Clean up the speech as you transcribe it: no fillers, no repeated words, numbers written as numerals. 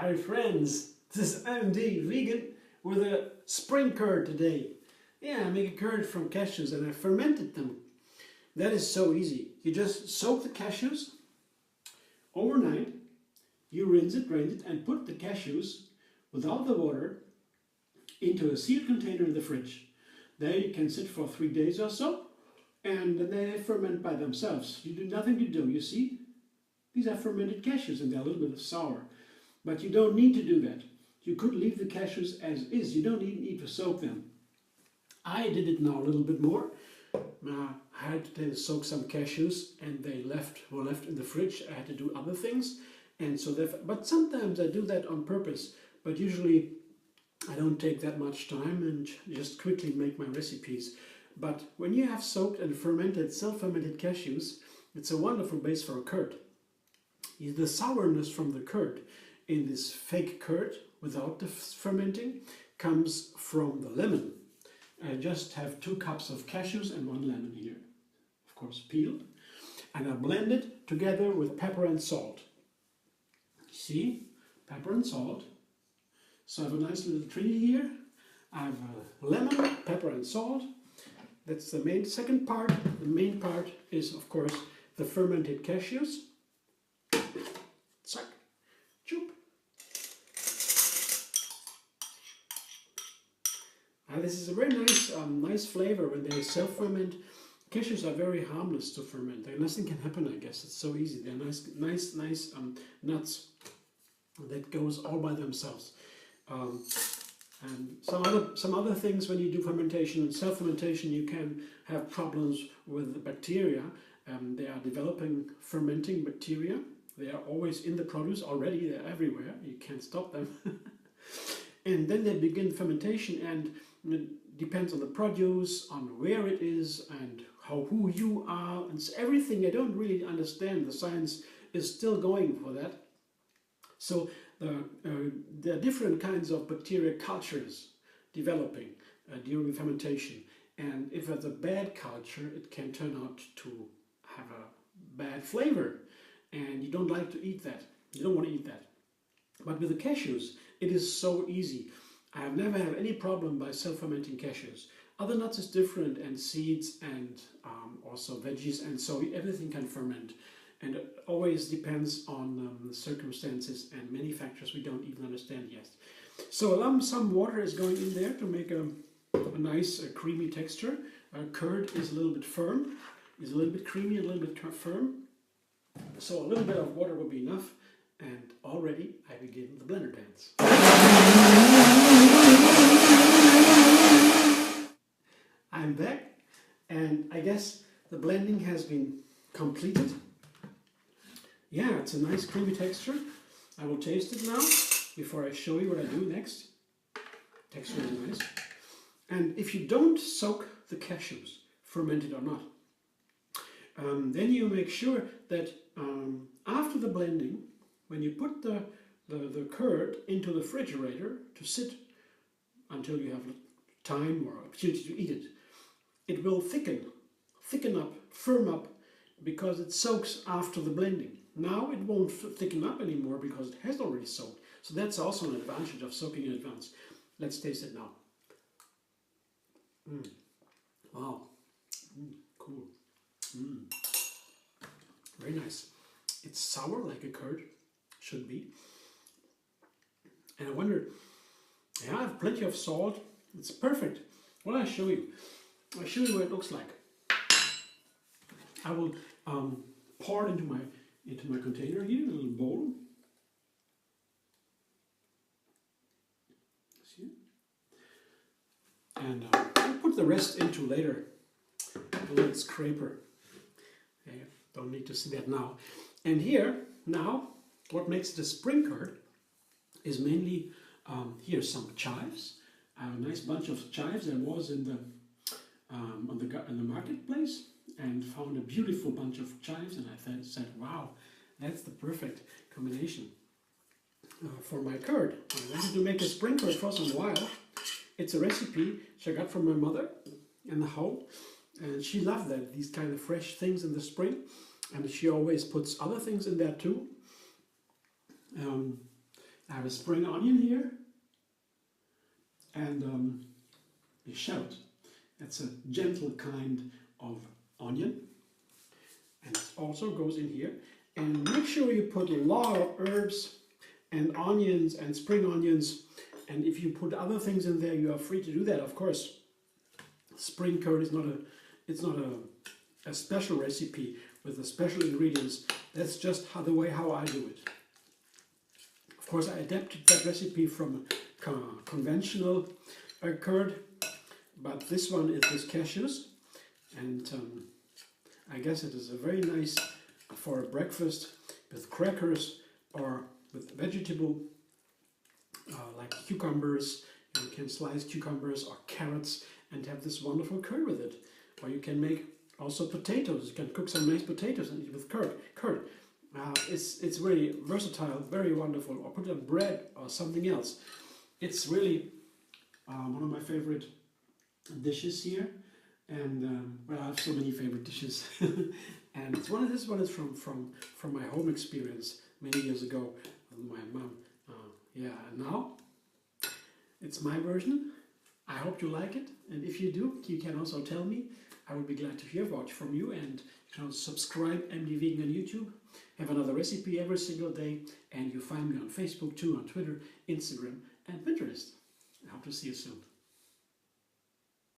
Hi friends, this is MD Vegan with a spring curd today. Yeah, I make a curd from cashews and I fermented them. That is so easy. You just soak the cashews overnight, you rinse it, drain it, and put the cashews without the water into a sealed container in the fridge. There you can sit for 3 days or so, and then they ferment by themselves. You do nothing to do, you see? These are fermented cashews and they're a little bit sour. But you don't need to do that. You could leave the cashews as is. You don't even need to soak them. I did it now a little bit more. I had to soak some cashews and they were left in the fridge. I had to do other things. And so but sometimes I do that on purpose. But usually I don't take that much time and just quickly make my recipes. But when you have soaked and fermented, self-fermented cashews, it's a wonderful base for a curd. The sourness from the curd in this fake curd without the fermenting comes from the lemon. I just have 2 cups of cashews and 1 lemon here, of course peeled, and I blend it together with pepper and salt. See, pepper and salt. So I have a nice little treat here. I have lemon, pepper and salt. That's the main second part. The main part is, of course, the fermented cashews. Zack, choop. This is a very nice flavor when they self-ferment. Cashews are very harmless to ferment. Nothing can happen, I guess. It's so easy. They're nice nuts that goes all by themselves. And some other things when you do fermentation, self-fermentation, you can have problems with the bacteria. They are developing fermenting bacteria. They are always in the produce already. They're everywhere. You can't stop them. And then they begin fermentation, and it depends on the produce, on where it is, and who you are, and everything. I don't really understand. The science is still going for that. So there are different kinds of bacteria cultures developing during fermentation. And if it's a bad culture, it can turn out to have a bad flavor. And you don't like to eat that. You don't want to eat that. But with the cashews, it is so easy. I have never had any problem by self-fermenting cashews. Other nuts is different, and seeds, and also veggies, and so everything can ferment. And it always depends on the circumstances and many factors we don't even understand yet. So some water is going in there to make a nice creamy texture. Curd is a little bit firm, is a little bit creamy, a little bit firm. So a little bit of water will be enough. And already I begin the blender dance. I'm back, and I guess the blending has been completed. Yeah, it's a nice creamy texture. I will taste it now before I show you what I do next. Texture is nice. And if you don't soak the cashews, fermented or not, then you make sure that after the blending, when you put the curd into the refrigerator to sit until you have time or opportunity to eat it, it will thicken up, firm up, because it soaks after the blending. Now it won't thicken up anymore because it has already soaked. So that's also an advantage of soaking in advance. Let's taste it now. Wow. Cool. Very nice. It's sour like a curd should be. And I wonder, yeah, I have plenty of salt. It's perfect. What I'll show you. I'll show you what it looks like. I will pour it into my container here, a little bowl. See? And I'll put the rest into later. A little scraper. Okay, don't need to see that now. And here, now, what makes it a spring curd is mainly, here's some chives. I have a nice bunch of chives. I was in the marketplace and found a beautiful bunch of chives, and I said, wow, that's the perfect combination for my curd. I wanted to make a spring curd for some while. It's a recipe which I got from my mother in the home, and she loved that, these kind of fresh things in the spring, and she always puts other things in there too. I have a spring onion here and a shallot. That's a gentle kind of onion, and it also goes in here. And make sure you put a lot of herbs and onions and spring onions. And if you put other things in there, you are free to do that, of course. Spring curd is not a special recipe with the special ingredients. That's just the way how I do it. Of course, I adapted that recipe from a conventional curd, but this one is with cashews, and I guess it is a very nice for a breakfast with crackers or with vegetable like cucumbers. You can slice cucumbers or carrots and have this wonderful curd with it. Or you can make also potatoes. You can cook some nice potatoes and eat with curd. It's very versatile, very wonderful. Or put it on bread or something else. It's really one of my favorite dishes here. And well, I have so many favorite dishes. And this one is from my home experience many years ago with my mom. Yeah, and now it's my version. I hope you like it, and if you do, you can also tell me. I would be glad to hear from you, and you can subscribe MD Vegan on YouTube. Have another recipe every single day, and you find me on Facebook too, on Twitter, Instagram, and Pinterest. I hope to see you soon.